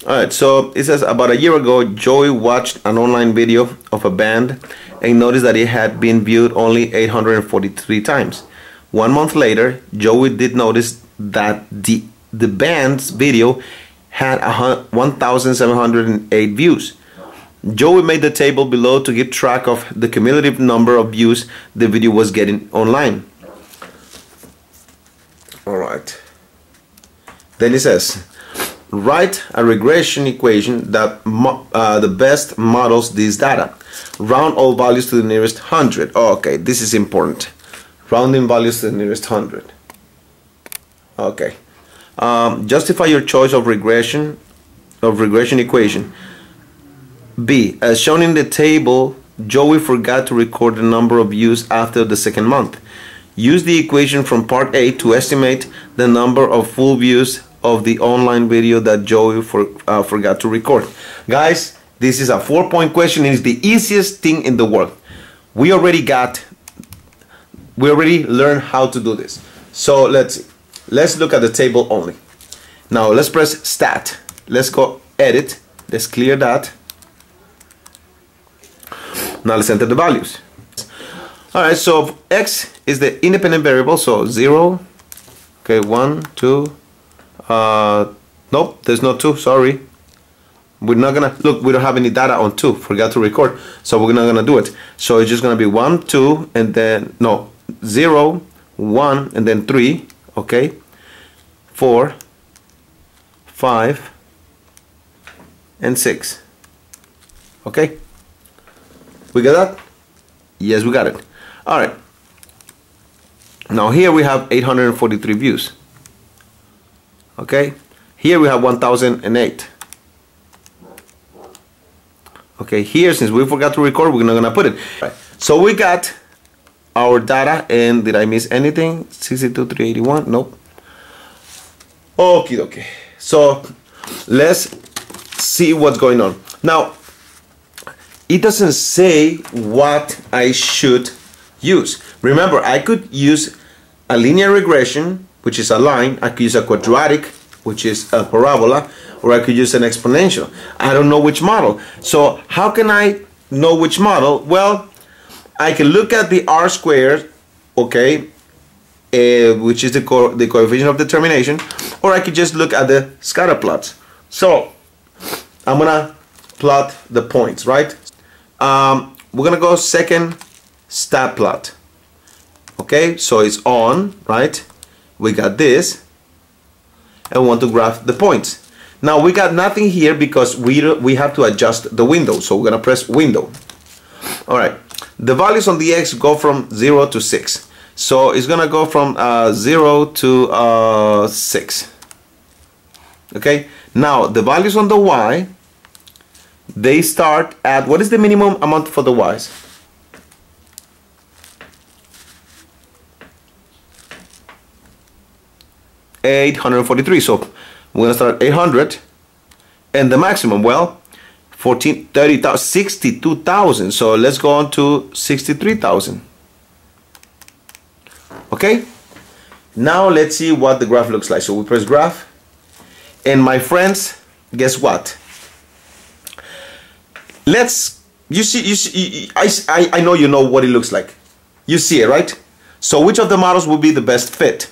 Alright, so it says about a year ago, Joey watched an online video of a band and noticed that it had been viewed only 843 times. 1 month later, Joey did notice that the band's video had 1,708 views. Joey made the table below to keep track of the cumulative number of views the video was getting online. Alright. Then it says, write a regression equation that the best models this data. Round all values to the nearest 100. Okay, this is important. Rounding values to the nearest 100. Okay. Justify your choice of regression equation. B. As shown in the table, Joey forgot to record the number of views after the second month. Use the equation from part A to estimate the number of full views of the online video that Joey forgot to record. Guys, this is a 4-point question and it's the easiest thing in the world. We already learned how to do this. So let's look at the table only. Now let's press stat. Let's go edit. Let's clear that. Now let's enter the values. Alright, so x is the independent variable, so 0, okay, 1, 2, nope, there's no 2, sorry. We're not gonna, look, we don't have any data on 2, forgot to record, so we're not gonna do it. So it's just gonna be 1, 2, and then, no, 0, 1, and then 3, okay, 4, 5, and 6, okay? We got that? Yes, we got it. Alright. Now here we have 843 views. Okay? Here we have 1008. Okay, here since we forgot to record, we're not gonna put it. Right. So we got our data, and did I miss anything? 62,381? Nope. Okay, okay. So let's see what's going on. Now, it doesn't say what I should use. Remember, I could use a linear regression, which is a line. I could use a quadratic, which is a parabola, or I could use an exponential. I don't know which model. So how can I know which model? Well, I can look at the R squared, okay, which is the coefficient of determination, or I could just look at the scatter plots. So I'm gonna plot the points, right? We're gonna go second stat plot. Okay, so it's on, right? We got this, and we want to graph the points. Now we got nothing here because we have to adjust the window. So we're gonna press window. All right, the values on the x go from 0 to 6. So it's gonna go from 0 to 6. Okay, now the values on the y, they start at, what is the minimum amount for the y's? $843. So we're gonna start at 800, and the maximum, well, 14, 30,000, 62,000. So let's go on to 63,000. Okay. Now let's see what the graph looks like. So we press graph, and my friends, guess what? I know you know what it looks like. You see it, right? So which of the models will be the best fit?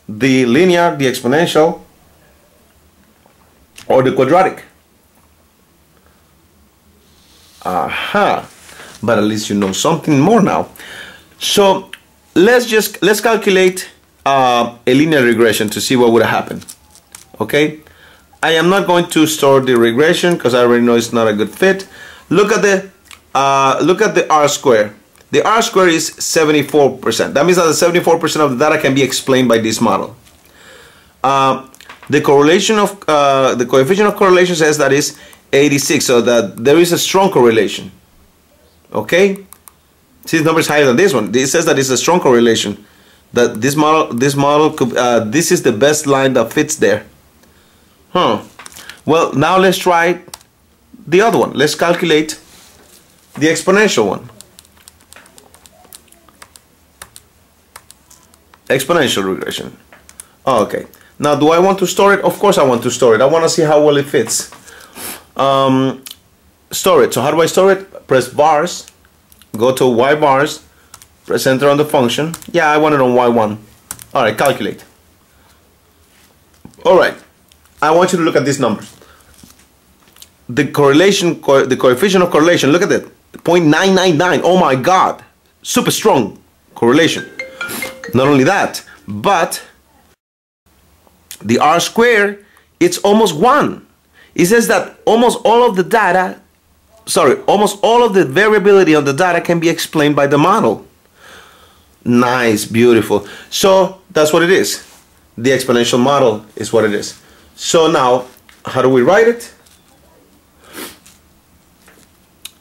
The linear, the exponential, or the quadratic? Aha. But at least you know something more now. So let's calculate a linear regression to see what would happen. Okay? I am not going to store the regression because I already know it's not a good fit. Look at the R square. The R square is 74%. That means that the 74% of the data can be explained by this model. The correlation of the coefficient of correlation says that is 86, so that there is a strong correlation. Okay, see, the number is higher than this one. It says that it's a strong correlation. That this model could this is the best line that fits there. Well, now let's try the other one. Let's calculate the exponential one. Exponential regression. Okay, Now, do I want to store it? Of course I want to store it. I want to see how well it fits. Store it. So how do I store it? Press bars, go to Y bars, press enter on the function. Yeah, I want it on Y1. All right, calculate. All right, I want you to look at these numbers. The correlation, the coefficient of correlation, look at it, 0.999. Oh my God, super strong correlation. Not only that, but the R squared, it's almost 1. It says that almost all of the data, almost all of the variability of the data can be explained by the model. Nice, beautiful. So that's what it is. The exponential model is what it is. So now, how do we write it?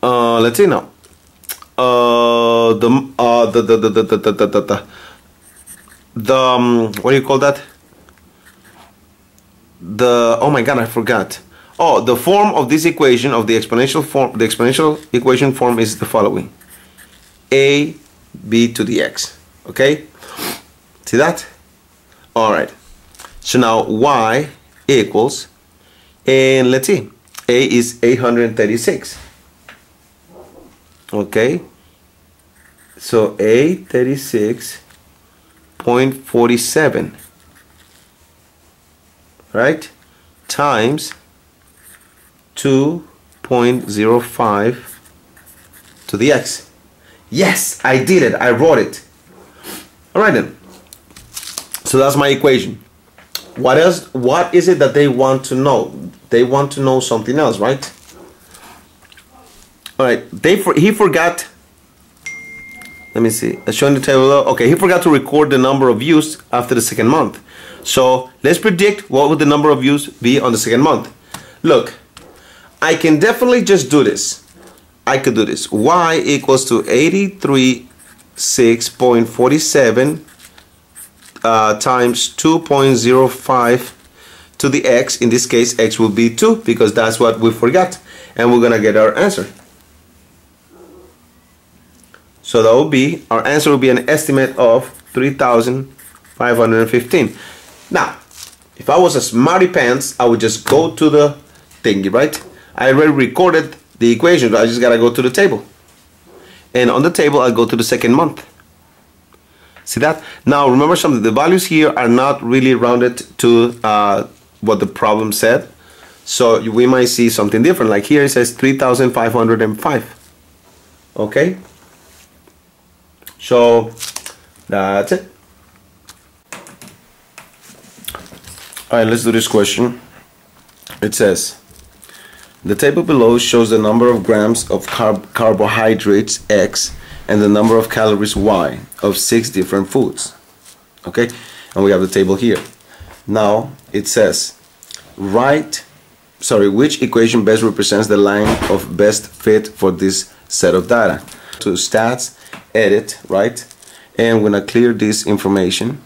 Let's see now. What do you call that? Oh my God, I forgot. Oh, the form of this equation, of the exponential form, the exponential equation form is the following: a b to the x. Okay, see that? All right. So now y equals, and let's see, a is 836. Okay, so 836.47, right, times 2.05 to the x. Yes, I did it. I wrote it. All right then. So that's my equation. What else? What is it that they want to know? They want to know something else, right? All right. He forgot. Let me see. Showing the table below. Okay, he forgot to record the number of views after the second month. So let's predict what would the number of views be on the second month. Look, I can definitely just do this. I could do this. Y equals to 836.47 times 2.05 to the x. In this case, x will be 2 because that's what we forgot. And we're going to get our answer. So that will be, our answer will be an estimate of 3,515. Now, if I was a smarty pants, I would just go to the thingy, right? I already recorded the equation, I just gotta go to the table. And on the table, I'll go to the second month. See that? Now, remember something, the values here are not really rounded to what the problem said. So we might see something different. Like here it says 3,505. Okay? So that's it. All right, let's do this question. It says, the table below shows the number of grams of carbohydrates X and the number of calories Y of 6 different foods. Okay, and we have the table here. Now it says, which equation best represents the line of best fit for this set of data? To stats, edit, right? And we're gonna clear this information.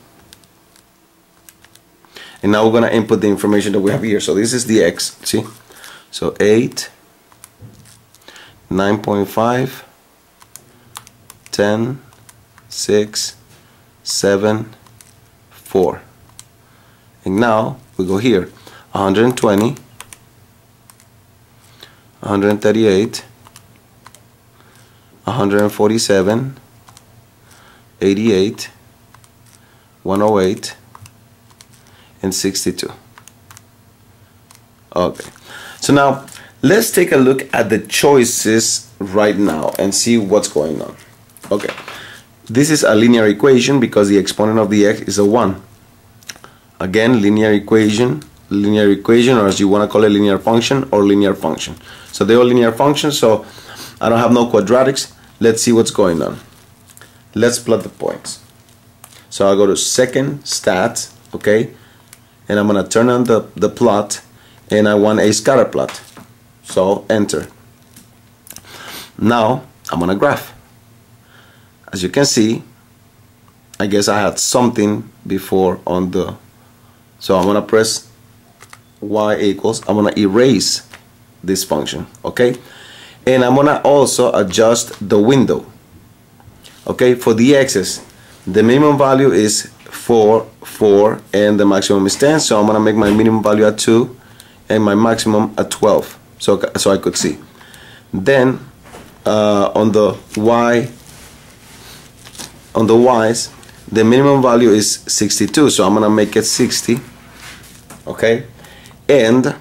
And now we're gonna input the information that we have here. So this is the X, see? So 8, 9.5, 10, 6, 7, 4. And now we go here, 120, 138, 147, 88, 108, and 62. Okay, so now let's take a look at the choices right now and see what's going on. Okay, this is a linear equation because the exponent of the x is a 1. Again, linear equation, or as you want to call it, linear function or linear function. So they're all linear functions, so I don't have no quadratics. Let's see what's going on. Let's plot the points. So I'll go to second stat, okay, and I'm gonna turn on the plot, and I want a scatter plot. So enter. Now I'm gonna graph. As you can see, I guess I had something before on the, so I'm gonna press y equals, I'm gonna erase this function, okay, and I'm gonna also adjust the window. Okay, for the x's, the minimum value is 4, 4, and the maximum is 10. So I'm gonna make my minimum value at 2 and my maximum at 12. So I could see. Then on the y's, the minimum value is 62. So I'm gonna make it 60. Okay, and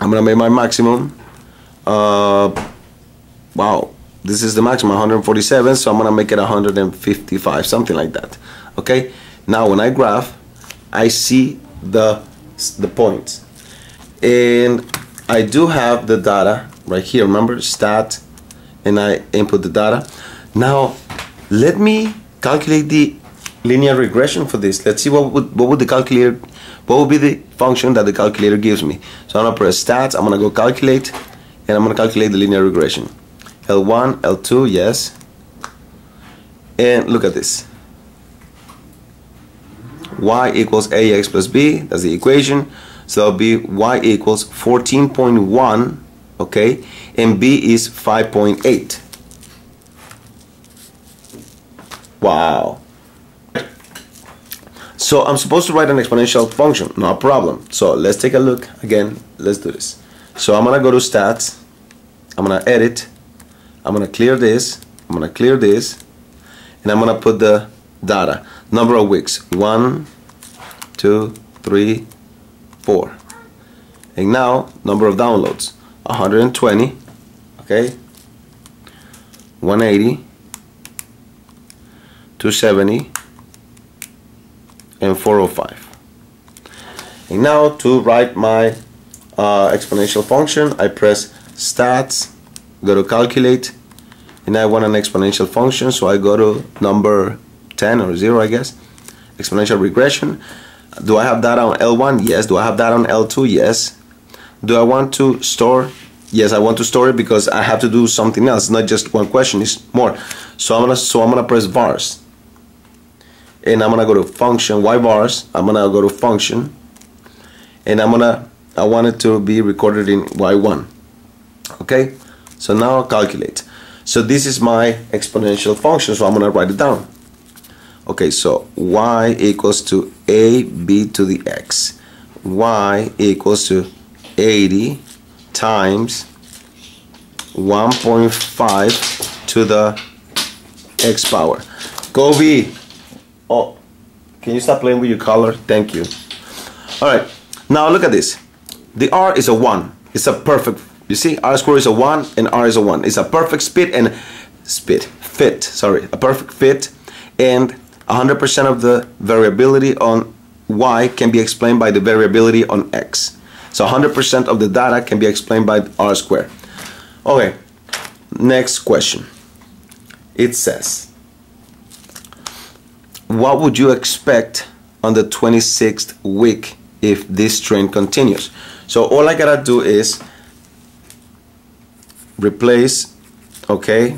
I'm gonna make my maximum. Wow, this is the maximum, 147. So I'm gonna make it 155, something like that. Okay. Now when I graph, I see the points, and I do have the data right here. Remember, stat, and I input the data. Now let me calculate the linear regression for this. Let's see what would be the function that the calculator gives me. So I'm gonna press stats. I'm gonna go calculate, and I'm gonna calculate the linear regression. L1, L2, yes, and look at this. Y equals ax plus b, that's the equation. So it'll be y equals 14.1, okay, and b is 5.8. Wow. So I'm supposed to write an exponential function, no problem. So let's take a look again. Let's do this. So I'm gonna go to stats, I'm gonna edit, I'm gonna clear this, I'm gonna clear this, and I'm gonna put the data. Number of weeks, 1, 2, 3, 4. And now number of downloads, 120, okay, 180, 270, and 405. And now to write my exponential function, I press stats, go to calculate, and I want an exponential function, so I go to number 10 or 0, I guess. Exponential regression. Do I have data on L1? Yes. Do I have data on L2? Yes. Do I want to store? Yes, I want to store it because I have to do something else. It's not just one question, it's more. So I'm gonna press vars. And I'm gonna go to function, y vars. I'm gonna go to function, and I want it to be recorded in y1. Okay? So now I'll calculate. So this is my exponential function, so I'm gonna write it down. Okay, so y equals to ab to the x. Y equals to 80 times 1.5 to the x power. Go B. Oh, can you stop playing with your color? Thank you. Alright, now look at this. The r is a 1. It's a perfect, you see, r squared is a 1 and r is a 1. It's a perfect fit, a perfect fit, and 100% of the variability on y can be explained by the variability on x. So 100% of the data can be explained by r squared. Okay, next question. It says, what would you expect on the 26th week if this trend continues? So all I gotta do is replace, okay,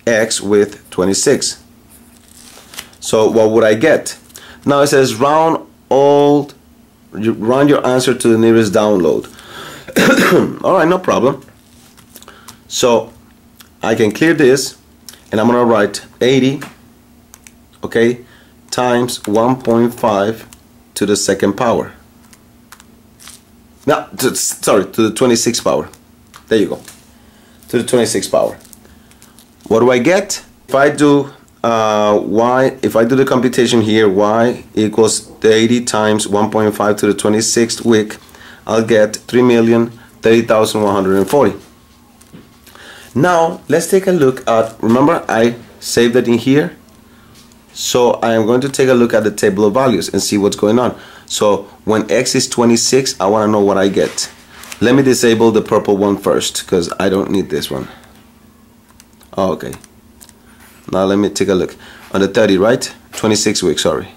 x with 26. So what would I get? Now it says round your answer to the nearest download. Alright, no problem. So I can clear this, and I'm gonna write 80, okay, times 1.5 to the second power. No, sorry, to the 26th power. There you go. To the 26th power. What do I get? If I do if I do the computation here, y equals 80 times 1.5 to the 26th week, I'll get 3,030,140. Now let's take a look at, remember I saved it in here, so I am going to take a look at the table of values and see what's going on. So when x is 26, I want to know what I get. Let me disable the purple one first because I don't need this one. Oh, okay. Now let me take a look. On the 30, right? 26 weeks, sorry.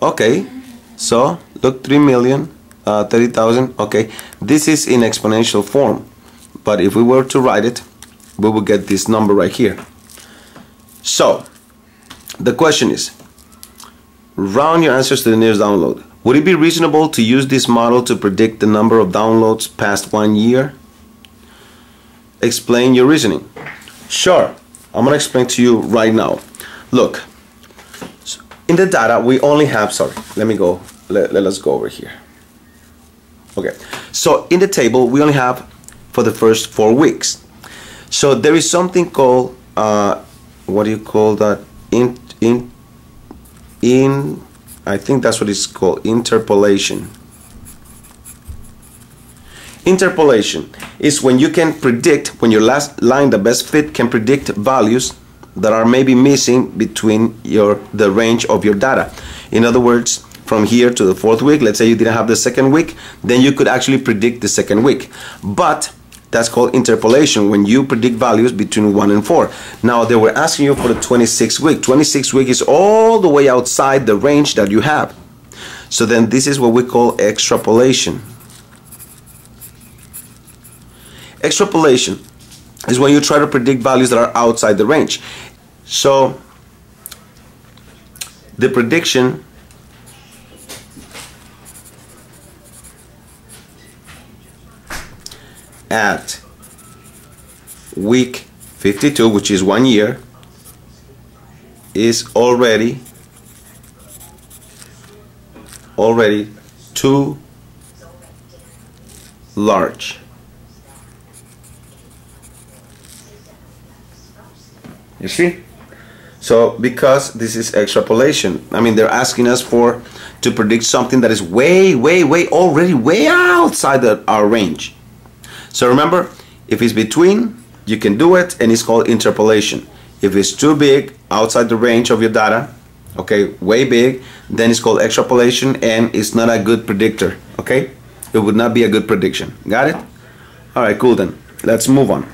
Okay, so look, 3,030,000. Okay, this is in exponential form, but if we were to write it, we will get this number right here. So the question is, round your answers to the nearest download. Would it be reasonable to use this model to predict the number of downloads past 1 year? Explain your reasoning. Sure. I'm going to explain to you right now. Look, in the data we only have, sorry, let's go over here. Okay, so in the table we only have for the first 4 weeks. So there is something called what do you call that? I think that's what it's called, interpolation. Interpolation is when you can predict, when your last line, the best fit, can predict values that are maybe missing between the range of your data. In other words, from here to the 4th week, let's say you didn't have the 2nd week, then you could actually predict the 2nd week. But that's called interpolation, when you predict values between 1 and 4. Now they were asking you for the 26th week. 26th week is all the way outside the range that you have. So then this is what we call extrapolation. Extrapolation is when you try to predict values that are outside the range. So the prediction at week 52, which is 1 year, is already too large. You see? So because this is extrapolation, I mean, they're asking us to predict something that is already way outside our range. So remember, if it's between, you can do it, and it's called interpolation. If it's too big, outside the range of your data, okay, way big, then it's called extrapolation, and it's not a good predictor, okay? It would not be a good prediction. Got it? All right, cool then. Let's move on.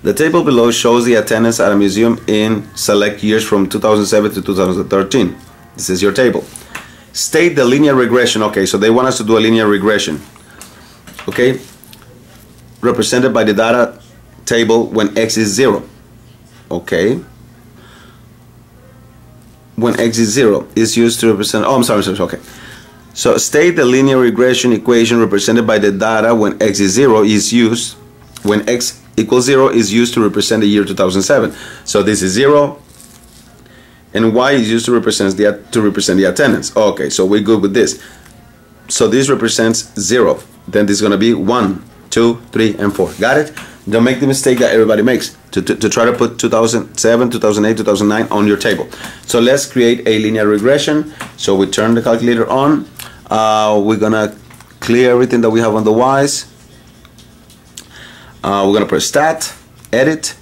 The table below shows the attendance at a museum in select years from 2007 to 2013. This is your table. State the linear regression. Okay, so they want us to do a linear regression. Okay, represented by the data table when x is 0. Okay, when x is 0 is used to represent, oh, I'm sorry, okay. So state the linear regression equation represented by the data when x is 0 is used, when x equals 0 is used to represent the year 2007. So this is 0, and y is used to represent the attendance. Okay, so we're good with this. So this represents 0. Then this is going to be 1, 2, 3, and 4. Got it? Don't make the mistake that everybody makes to try to put 2007, 2008, 2009 on your table. So let's create a linear regression. So we turn the calculator on. We're going to clear everything that we have on the y's. We're going to press stat, edit,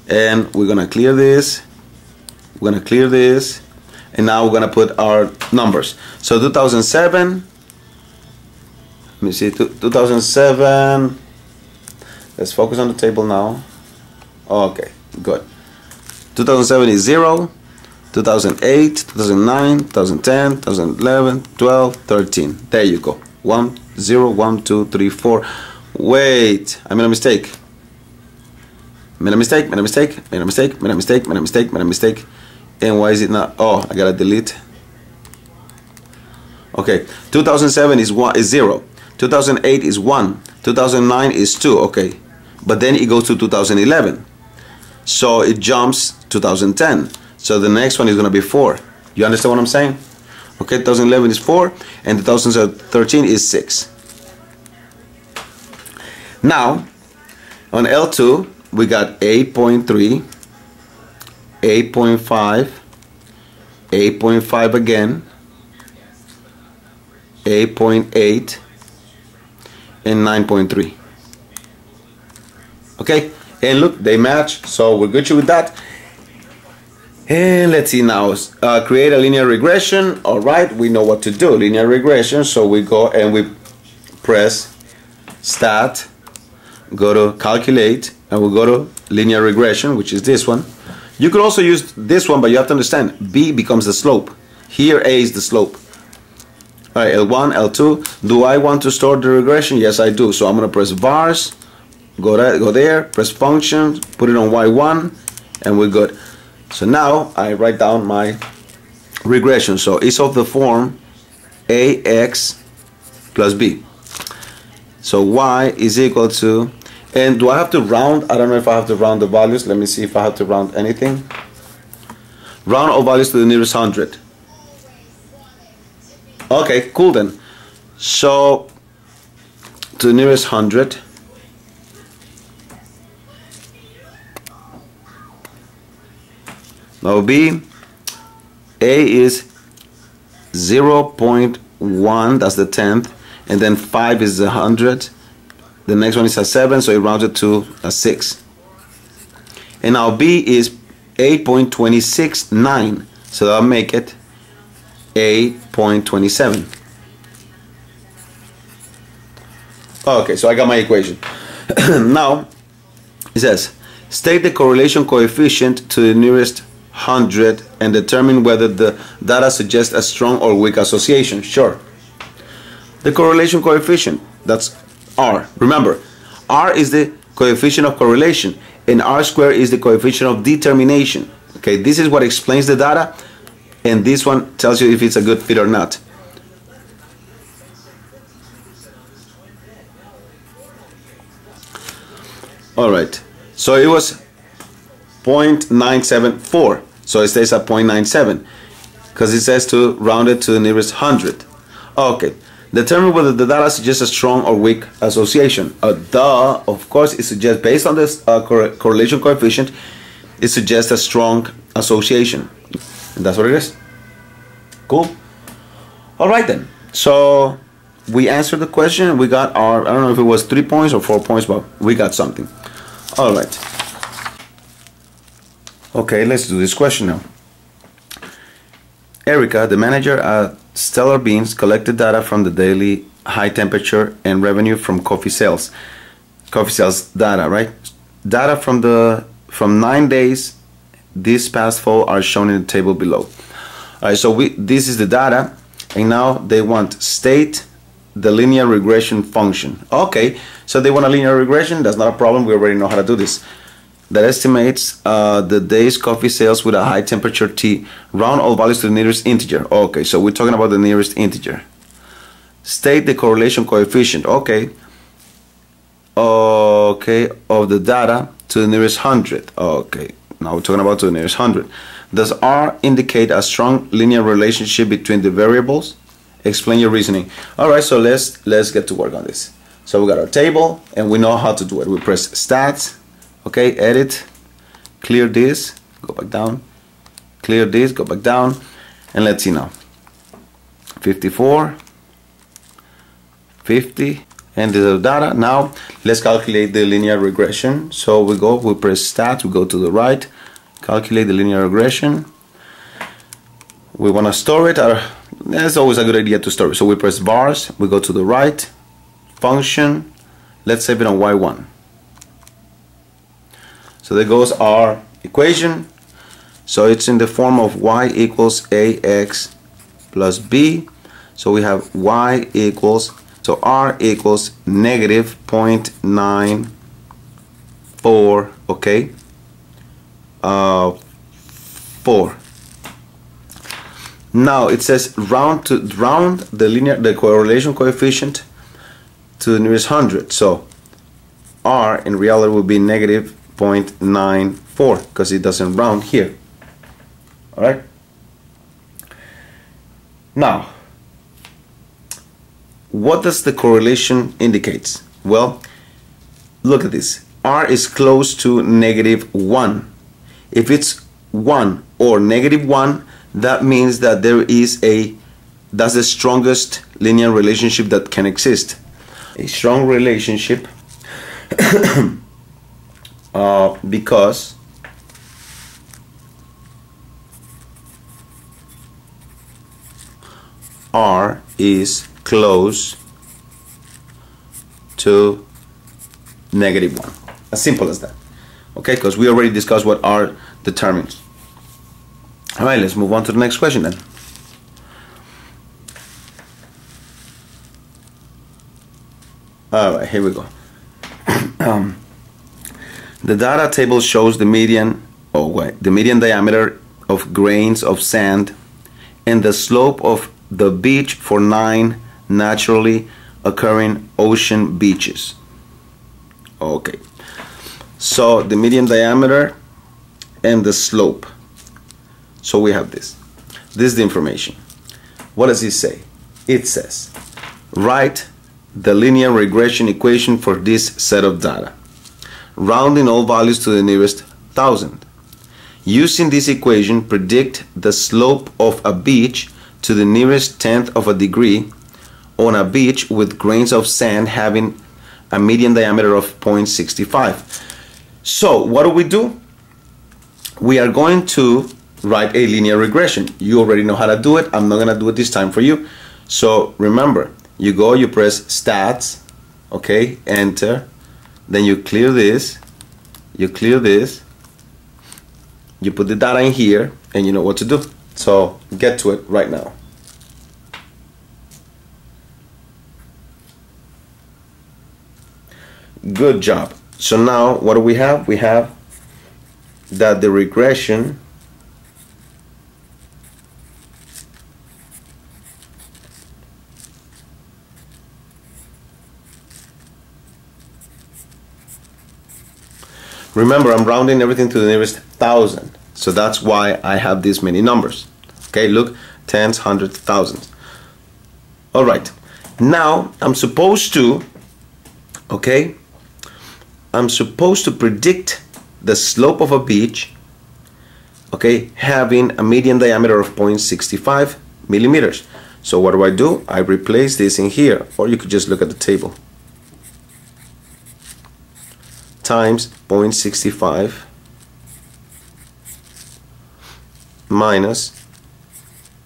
and we're going to clear this. We're going to clear this, and now we're going to put our numbers. So 2007, let me see, 2007, let's focus on the table now. Okay, good. 2007 is 0, 2008, 2009, 2010, 2011, 12, 13. There you go. 1, 0, 1, 2, 3, 4. Wait, I made a mistake. Made a mistake. And why is it not? Oh, I gotta delete. Okay, 2007 is 0. 2008 is 1. 2009 is 2. Okay, but then it goes to 2011. So it jumps 2010. So the next one is gonna be 4. You understand what I'm saying? Okay, 2011 is 4, and 2013 is 6. Now, on L2, we got 8.3, 8.5, 8.5 again, 8.8, and 9.3. Okay, and look, they match, so we're good with that. And let's see now, create a linear regression. All right, we know what to do, linear regression. So we go and we press stat, go to calculate, and we'll go to linear regression, which is this one. You could also use this one, but you have to understand, B becomes the slope. Here, A is the slope. All right, L1, L2. Do I want to store the regression? Yes, I do. So I'm going to press vars, go there, press function, put it on Y1, and we're good. So now I write down my regression. So it's of the form AX plus B. So y is equal to, and do I have to round? I don't know if I have to round the values. Let me see if I have to round anything. Round all values to the nearest 100. Okay, cool then. So to the nearest 100, now b, a is 0.1, that's the 10th, and then 5 is the 100. The next one is a 7, so it rounded to a 6. And now b is 8.269, so that'll make it 8.27. Okay, so I got my equation. Now it says state the correlation coefficient to the nearest 100 and determine whether the data suggests a strong or weak association. Sure. The correlation coefficient, that's R. Remember, R is the coefficient of correlation and R squared is the coefficient of determination. Okay, this is what explains the data, and this one tells you if it's a good fit or not. Alright, so it was 0.974, so it stays at 0.97 because it says to round it to the nearest 100. Okay, determine whether the data suggests a strong or weak association. Of course, it suggests, based on this correlation coefficient, it suggests a strong association. And that's what it is. Cool. Alright then, so we answered the question. We got our, I don't know if it was 3 points or 4 points, but we got something. Alright. Okay, let's do this question now. Erica, the manager at Stellar Beans, collected data from the daily high temperature and revenue from coffee sales. Coffee sales data, right? Data from 9 days this past fall are shown in the table below. Alright, so this is the data, and now they want state the linear regression function. Okay, so they want a linear regression. That's not a problem. We already know how to do this. That estimates the day's coffee sales with a high temperature T. Round all values to the nearest integer. Okay, so we're talking about the nearest integer. State the correlation coefficient. Okay. Okay, of the data to the nearest 100. Okay, now we're talking about to the nearest 100. Does R indicate a strong linear relationship between the variables? Explain your reasoning. Alright, so let's get to work on this. So we got our table and we know how to do it. We press stats, okay, edit, clear this, go back down, clear this, go back down, and let's see now. 54, 50, and this is the data. Now let's calculate the linear regression. So we press stats, we go to the right, calculate the linear regression. We want to store it. It's always a good idea to store it. So we press bars, we go to the right, function, let's save it on y1. So there goes our equation. So it's in the form of y equals ax plus b. So we have y equals, so r equals negative 0.94, okay, 4. Now it says round the correlation coefficient to the nearest 100. So r in reality will be negative 0.94 because it doesn't round here. All right. Now, what does the correlation indicates? Well, look at this. R is close to -1. If it's 1 or -1, that means that that's the strongest linear relationship that can exist. A strong relationship because R is close to -1. As simple as that. Okay, because we already discussed what R determines. Alright, let's move on to the next question then. Alright, here we go. The data table shows the median diameter of grains of sand and the slope of the beach for 9 naturally occurring ocean beaches. Okay, so the median diameter and the slope. So we have this. This is the information. What does it say? It says, write the linear regression equation for this set of data, rounding all values to the nearest 1,000. Using this equation, predict the slope of a beach to the nearest tenth of a degree on a beach with grains of sand having a median diameter of 0.65. So what do? We are going to write a linear regression. You already know how to do it. I'm not going to do it this time for you. So remember, you go, you press stats, okay, enter, then you clear this, you put the data in here, and you know what to do. So get to it right now. Good job. So now what do we have? We have that the regression remember, I'm rounding everything to the nearest 1,000. So that's why I have this many numbers. Okay, look, tens, hundreds, thousands. All right. Now I'm supposed to, okay, I'm supposed to predict the slope of a beach, okay, having a median diameter of 0.65 millimeters. So what do? I replace this in here, or you could just look at the table. Times 0.65 minus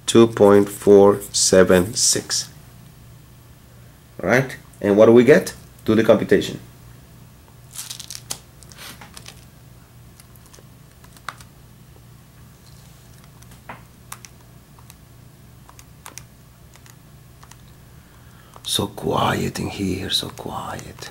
2.476. All right, and what do we get? Do the computation. So quiet in here, so quiet.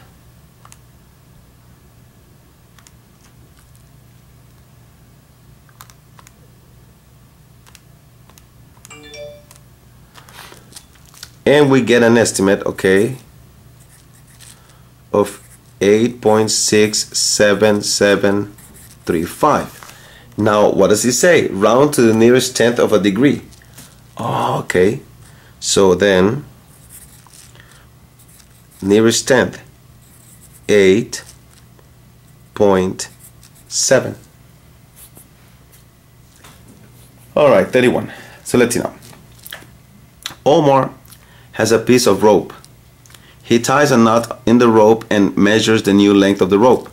And we get an estimate, okay, of 8.67735. Now, what does it say? Round to the nearest tenth of a degree. Oh, okay. So then, nearest tenth, 8.7. All right, 31. So let's see now. Omar has a piece of rope. He ties a knot in the rope and measures the new length of the rope.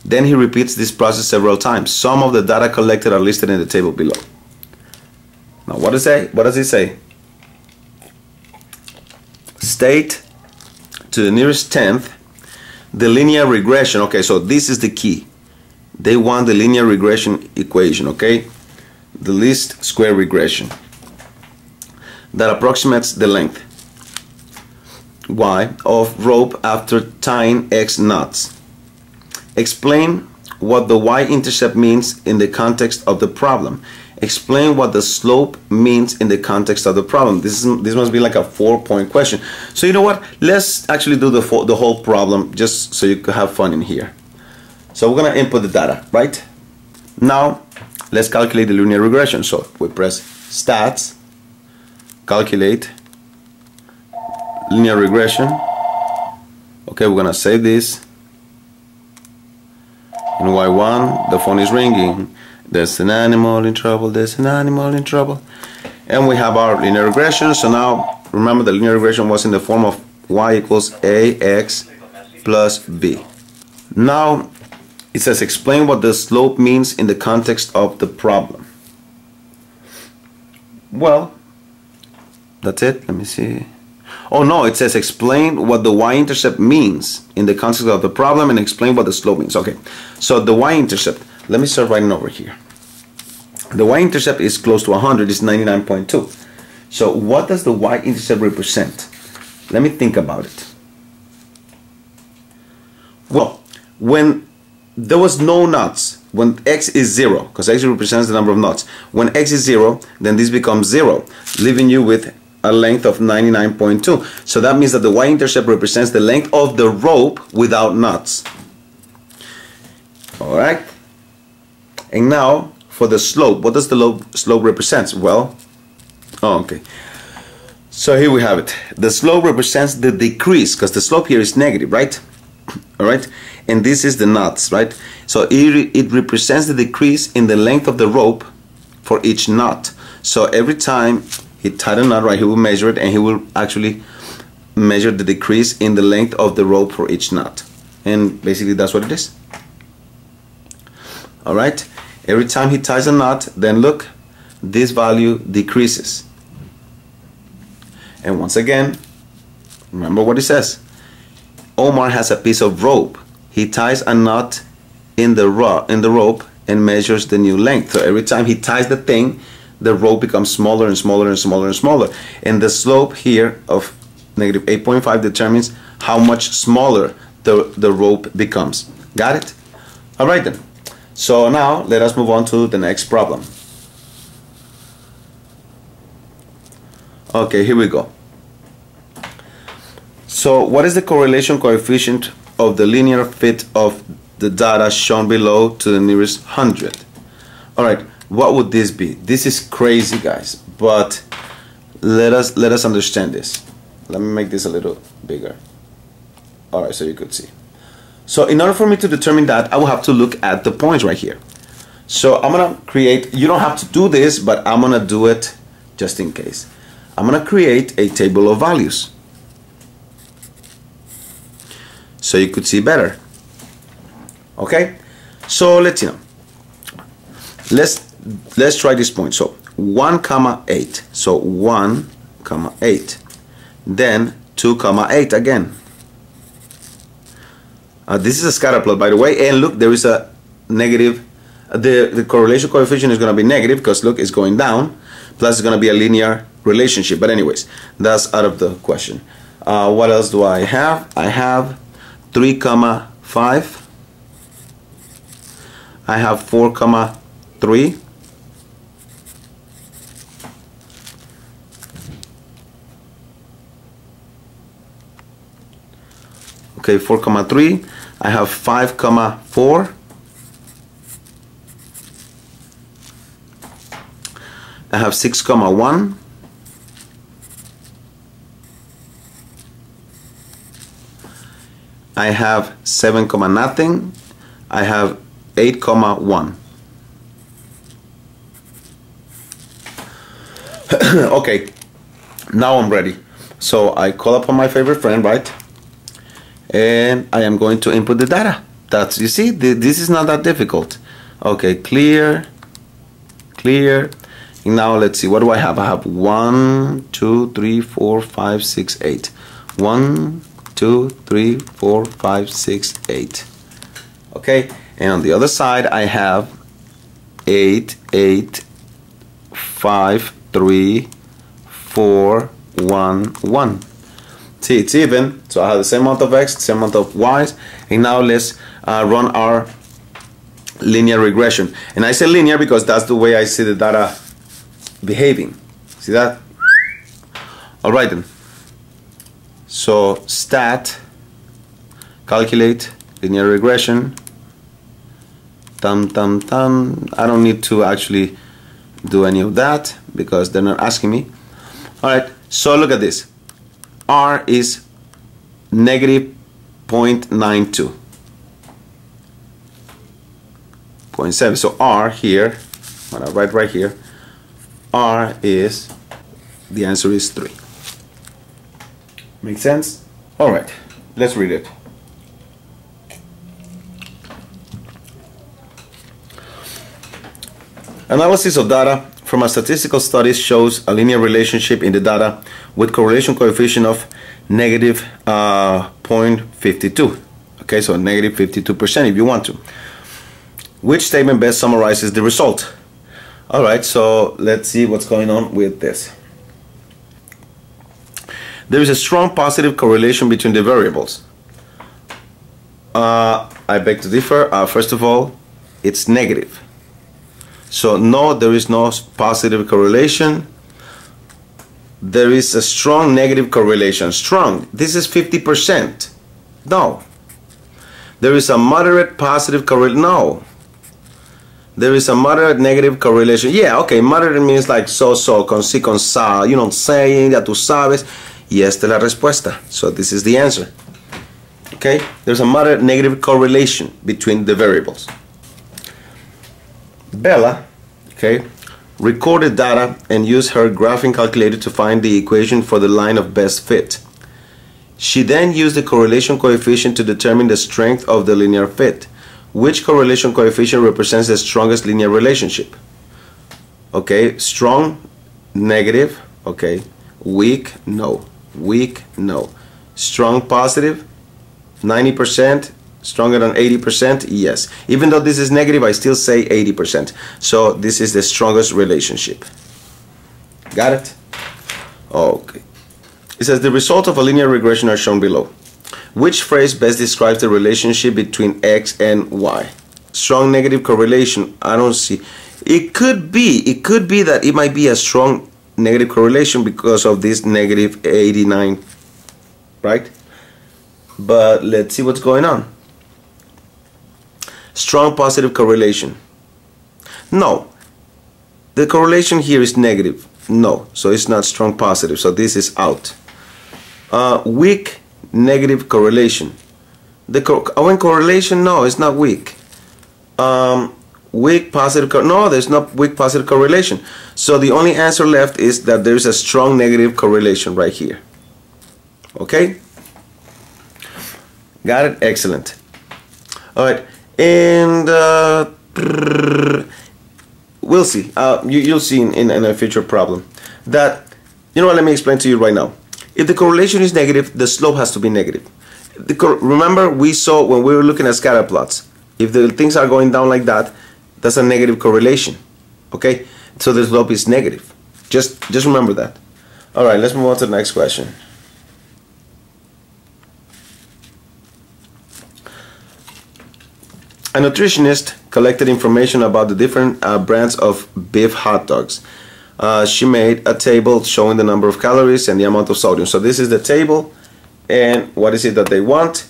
Then he repeats this process several times. Some of the data collected are listed in the table below. Now what does it say? State to the nearest tenth the linear regression. Okay, so this is the key. They want the linear regression equation, okay? The least square regression that approximates the length y of rope after tying x knots. Explain what the y-intercept means in the context of the problem. Explain what the slope means in the context of the problem. This must be like a 4-point question. So you know what? Let's actually do the whole problem just so you can have fun in here. So we're gonna input the data, right? Now let's calculate the linear regression. So we press stats, calculate linear regression. Okay, we're gonna save this. In Y1, the phone is ringing. There's an animal in trouble, there's an animal in trouble. And we have our linear regression. So now, remember the linear regression was in the form of y equals ax plus b. Now, it says explain what the slope means in the context of the problem. Well, that's it. Let me see. Oh no, it says explain what the y-intercept means in the context of the problem and explain what the slope means. Okay, so the y-intercept, let me start writing over here. The y-intercept is close to 100, it's 99.2. So what does the y-intercept represent? Let me think about it. Well, when there was no knots, when x is 0, because x represents the number of knots, when x is 0, then this becomes 0, leaving you with a length of 99.2. So that means that the y-intercept represents the length of the rope without knots. All right. And now for the slope, what does the slope represent? Well, okay. So here we have it. The slope represents the decrease, because the slope here is negative, right? All right. And this is the knots, right? So it represents the decrease in the length of the rope for each knot. So every time he tied a knot, right, he will measure it, and he will actually measure the decrease in the length of the rope for each knot. And basically that's what it is. All right. Every time he ties a knot, then look, this value decreases. And once again, remember what it says. Omar has a piece of rope. He ties a knot in the rope and measures the new length. So every time he ties the thing, the rope becomes smaller and smaller and smaller and smaller. And the slope here of negative 8.5 determines how much smaller the rope becomes. Got it? All right then. So now let us move on to the next problem. Okay, here we go. So what is the correlation coefficient of the linear fit of the data shown below to the nearest 100? All right, what would this be? This is crazy, guys, but let us understand this. Let me make this a little bigger. All right, so you could see. So in order for me to determine that, I will have to look at the points right here. So I'm gonna create, you don't have to do this, but I'm gonna do it just in case. I'm gonna create a table of values so you could see better. Okay, so let's let's try this point. So 1,8. So 1,8. Then 2,8 again. This is a scatter plot, by the way, and look, there is a negative. The correlation coefficient is going to be negative because look, it's going down. Plus, it's going to be a linear relationship. But anyways, that's out of the question. What else do I have? I have 3,5. I have 4,3. Okay, 4,3. I have 5,4. I have 6,1. I have 7, nothing. I have 8,1. Okay, now I'm ready. So I call upon my favorite friend, right? And I am going to input the data. That's, you see, this is not that difficult. Okay, clear. And now let's see, what do I have? I have 1, 2, 3, 4, 5, 6, 8. 1, 2, 3, 4, 5, 6, 8. Okay, and on the other side I have 8, 8, 5, 3, 4, 1, 1. See, it's even, so I have the same amount of x, same amount of y's. And now let's run our linear regression. And I say linear because that's the way I see the data behaving. See that? All right then. So stat, calculate linear regression. I don't need to actually do any of that because they're not asking me. All right, so look at this. R is negative 0.92. 0.7. So R here, I'm gonna write right here. R is, the answer is 3. Make sense? All right, let's read it. Analysis of data from a statistical study shows a linear relationship in the data with correlation coefficient of negative 0.52. Okay, so negative 52% if you want to. Which statement best summarizes the result? All right, so let's see what's going on with this. There is a strong positive correlation between the variables. I beg to differ. First of all, it's negative. So no, there is no positive correlation. there is a strong negative correlation. Strong, this is 50%. No. There is a moderate positive correlation. No. There is a moderate negative correlation. Yeah, okay, moderate means like so, con sí, con sa. You know, saying, ya tú sabes. Y esta es la respuesta. So this is the answer. Okay, there's a moderate negative correlation between the variables. Bella, okay, recorded data and used her graphing calculator to find the equation for the line of best fit. She then used the correlation coefficient to determine the strength of the linear fit. Which correlation coefficient represents the strongest linear relationship? Okay, strong, negative, okay, weak, no, weak, no, strong, positive, 90%, stronger than 80%, yes. Even though this is negative, I still say 80%. So this is the strongest relationship. Got it? Okay. It says the results of a linear regression are shown below. Which phrase best describes the relationship between X and Y? Strong negative correlation. I don't see. It could be that it might be a strong negative correlation because of this negative 89, right? But let's see what's going on. Strong positive correlation. No. The correlation here is negative. No. So it's not strong positive. So this is out. Weak negative correlation. The correlation, no, it's not weak. Weak positive, no, there's not weak positive correlation. So the only answer left is that there's a strong negative correlation right here. Okay? Got it? Excellent. All right, and we'll see. You'll see in a future problem that, you know what, let me explain to you right now. If the correlation is negative, the slope has to be negative. Remember, we saw when we were looking at scatter plots, if the things are going down like that, that's a negative correlation. Okay, so the slope is negative. Just remember that. All right, let's move on to the next question. A nutritionist collected information about the different brands of beef hot dogs. She made a table showing the number of calories and the amount of sodium. So this is the table, and what is it that they want?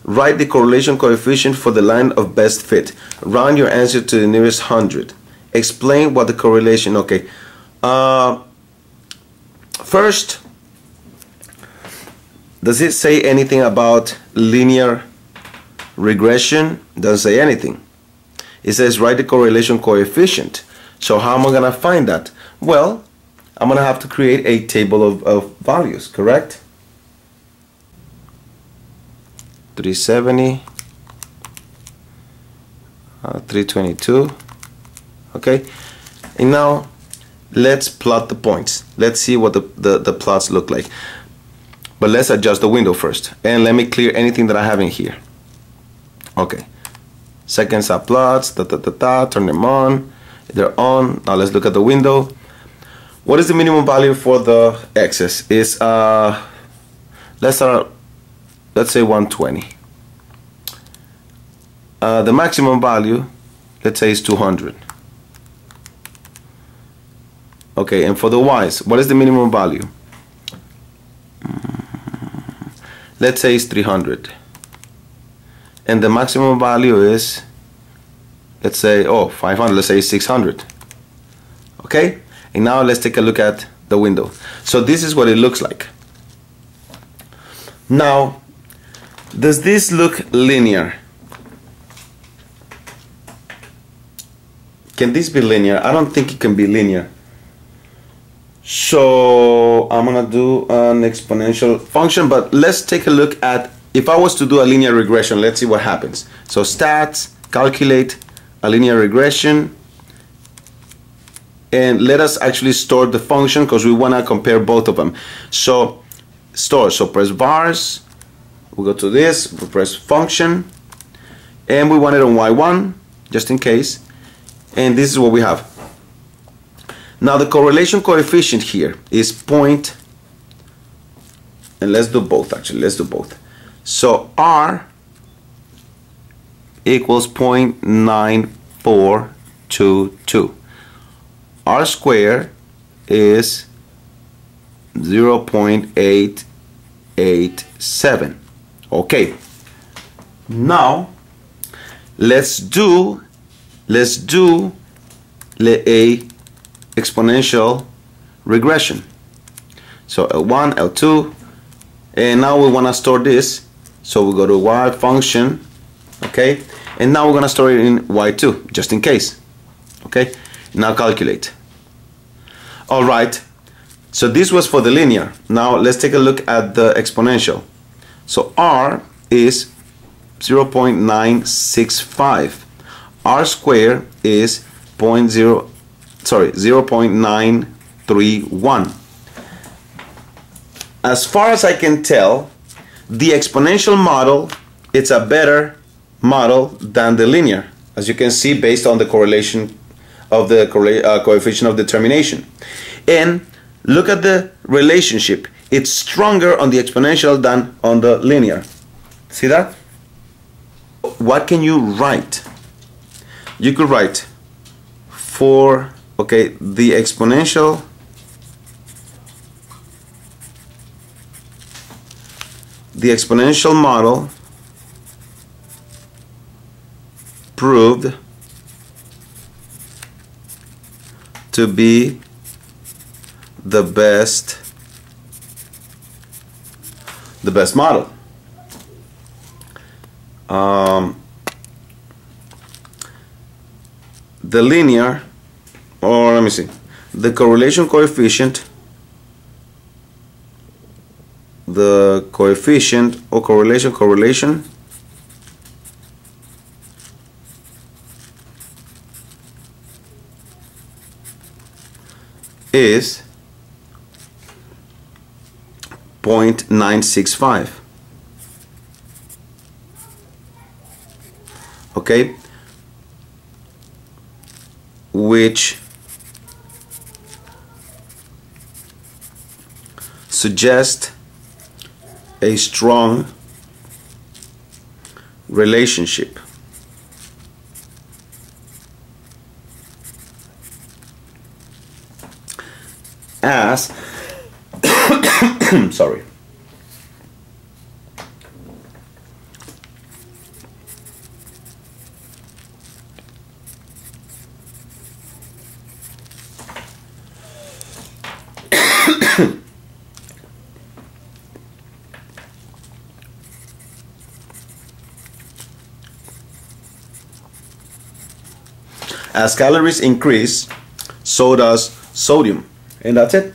Write the correlation coefficient for the line of best fit. Round your answer to the nearest 100. Explain what the correlation, okay. First, does it say anything about linear regression? Doesn't say anything. It says write the correlation coefficient. So how am I going to find that? Well, I'm going to have to create a table of values, correct? 370, 322, okay? And now let's plot the points. Let's see what the plots look like. But let's adjust the window first. And let me clear anything that I have in here. Okay. Seconds are plots, turn them on. They're on. Now let's look at the window. What is the minimum value for the x's? Is let's say 120. The maximum value, let's say, is 200. Okay, and for the y's, what is the minimum value? Let's say it's 300. And the maximum value is, let's say, 500, let's say 600. Okay, and now let's take a look at the window. So this is what it looks like. Now, does this look linear? Can this be linear? I don't think it can be linear. So I'm gonna do an exponential function, but let's take a look at, if I was to do a linear regression, let's see what happens. So stats, calculate a linear regression, and let us actually store the function because we want to compare both of them. So store, so press bars, we go to this, we press function, and we want it on y1 just in case, and this is what we have. Now the correlation coefficient here is point, and let's do both actually, let's do both. So R equals 0.9422. R squared is 0.887. Okay, now let's do a exponential regression. So L1, L2, and now we want to store this, so we go to y function, okay, and now we're going to store it in y2 just in case. Okay, now calculate. All right, so this was for the linear. Now let's take a look at the exponential. So r is 0.965. r squared is 0.931. As far as I can tell, the exponential model, it's a better model than the linear, as you can see based on the correlation of the coefficient of determination. And look at the relationship. It's stronger on the exponential than on the linear. See that? What can you write? You could write for, okay, the exponential model proved to be the best model. The linear, or let me see, the correlation coefficient, the coefficient or correlation is 0.965. Okay, which suggests a strong relationship. As sorry. As calories increase, so does sodium. And that's it.